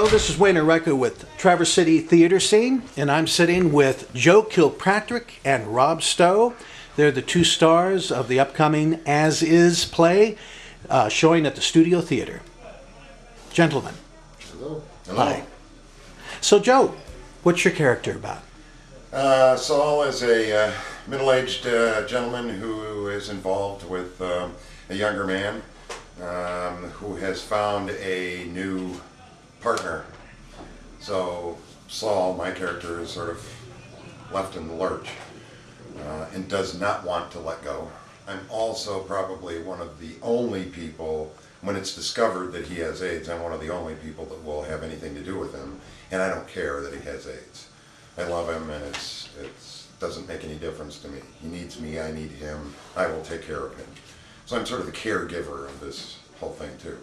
Hello, this is Wayne Erreca with Traverse City Theater Scene, and I'm sitting with Joe Kilpatrick and Rob Stow. They're the two stars of the upcoming As Is play, showing at the Studio Theater. Gentlemen. Hello. Hi. So, Joe, what's your character about? Saul is a middle-aged gentleman who is involved with a younger man who has found a new partner. So Saul, my character, is sort of left in the lurch and does not want to let go. I'm also probably one of the only people, when it's discovered that he has AIDS, I'm one of the only people that will have anything to do with him, and I don't care that he has AIDS. I love him, and it doesn't make any difference to me. He needs me, I need him, I will take care of him. So I'm sort of the caregiver of this whole thing too.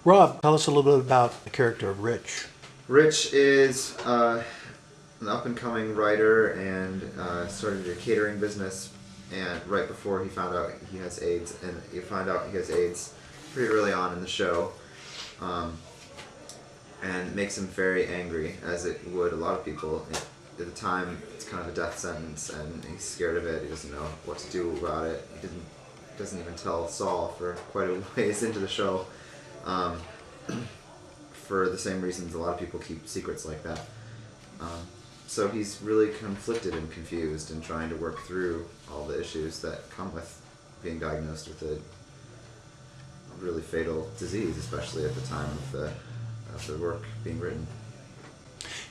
Rob, tell us a little bit about the character of Rich. Rich is an up-and-coming writer and started a catering business, and right before he found out he has AIDS, and you find out he has AIDS pretty early on in the show, and it makes him very angry, as it would a lot of people. At the time, it's kind of a death sentence, and he's scared of it. He doesn't know what to do about it. He doesn't even tell Saul for quite a ways into the show, for the same reasons a lot of people keep secrets like that. So he's really conflicted and confused and trying to work through all the issues that come with being diagnosed with a really fatal disease, especially at the time of the work being written.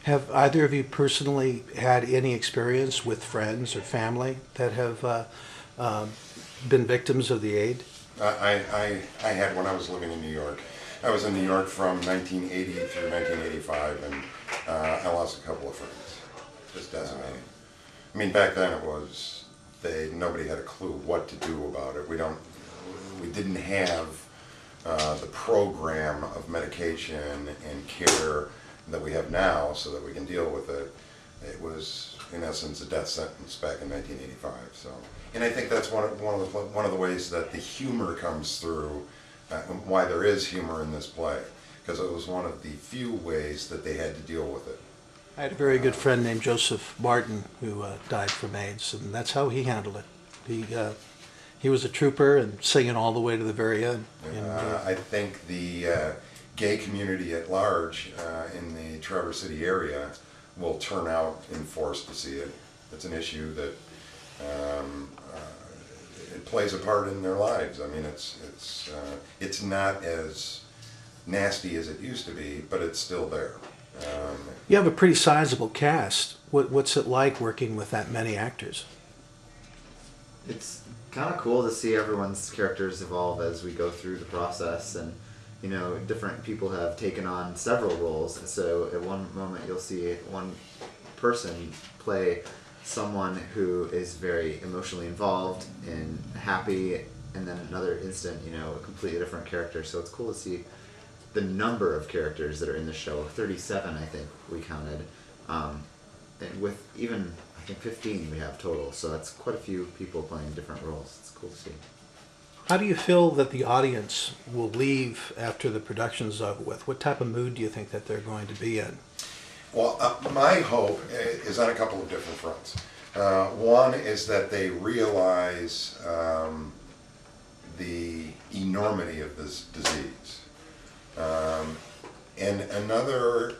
Have either of you personally had any experience with friends or family that have been victims of the AIDS? I had when I was living in New York. I was in New York from 1980 through 1985, and I lost a couple of friends. Just decimated. I mean, back then it was nobody had a clue what to do about it. We didn't have the program of medication and care that we have now, so that we can deal with it. It was, in essence, a death sentence back in 1985. So, and I think that's one of the ways that the humor comes through. Why there is humor in this play, because it was one of the few ways that they had to deal with it. I had a very good friend named Joseph Martin who died from AIDS, and that's how he handled it. He was a trooper and singing all the way to the very end. I think the gay community at large in the Traverse City area will turn out in force to see it. It's an issue that it plays a part in their lives. I mean, it's not as nasty as it used to be, but it's still there. You have a pretty sizable cast. What's it like working with that many actors? It's kind of cool to see everyone's characters evolve as we go through the process, and different people have taken on several roles. And so at one moment you'll see one person play someone who is very emotionally involved and happy, and then another instant, a completely different character. So it's cool to see the number of characters that are in the show. 37, I think we counted, and with even, I think 15 we have total. So that's quite a few people playing different roles. It's cool to see. How do you feel that the audience will leave after the production's over with? What type of mood do you think that they're going to be in? Well, my hope is on a couple of different fronts. One is that they realize the enormity of this disease. And another,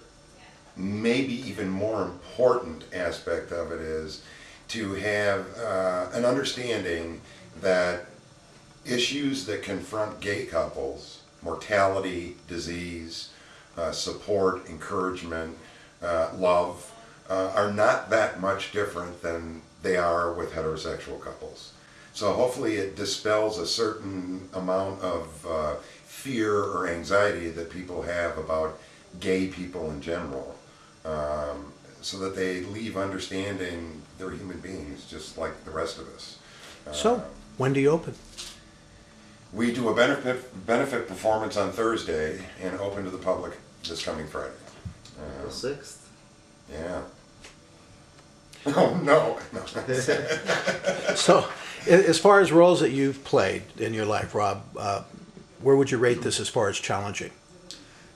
maybe even more important aspect of it is to have an understanding that issues that confront gay couples, mortality, disease, support, encouragement, love, are not that much different than they are with heterosexual couples. So hopefully it dispels a certain amount of fear or anxiety that people have about gay people in general, so that they leave understanding they're human beings just like the rest of us. So, when do you open? We do a benefit performance on Thursday and open to the public this coming Friday. April 6th. Yeah. Oh, no. So, as far as roles that you've played in your life, Rob, where would you rate this as far as challenging?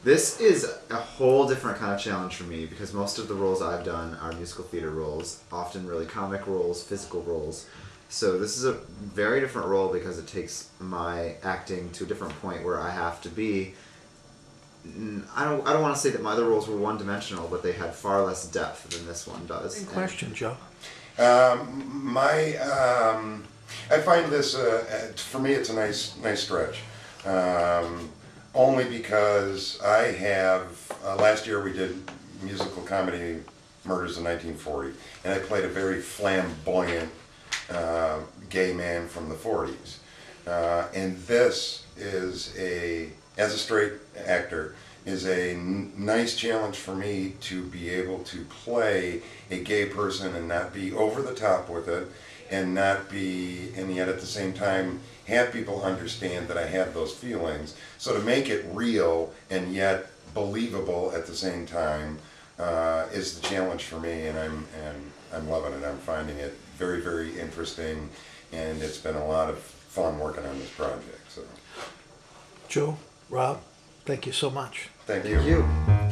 This is a whole different kind of challenge for me because most of the roles I've done are musical theater roles, often really comic roles, physical roles. So this is a very different role because it takes my acting to a different point where I have to be. I don't want to say that my other roles were one-dimensional, but they had far less depth than this one does. Same question, Joe. I find this for me it's a nice stretch. Only because I have last year we did musical comedy Murders in 1940, and I played a very flamboyant gay man from the 40s, and this is as a straight actor, is a nice challenge for me to be able to play a gay person and not be over the top with it, and yet at the same time have people understand that I have those feelings. So to make it real and yet believable at the same time is the challenge for me, and I'm loving it. I'm finding it very, very interesting, and it's been a lot of fun working on this project. So, Joe, Rob, thank you so much. thank you. Thank you.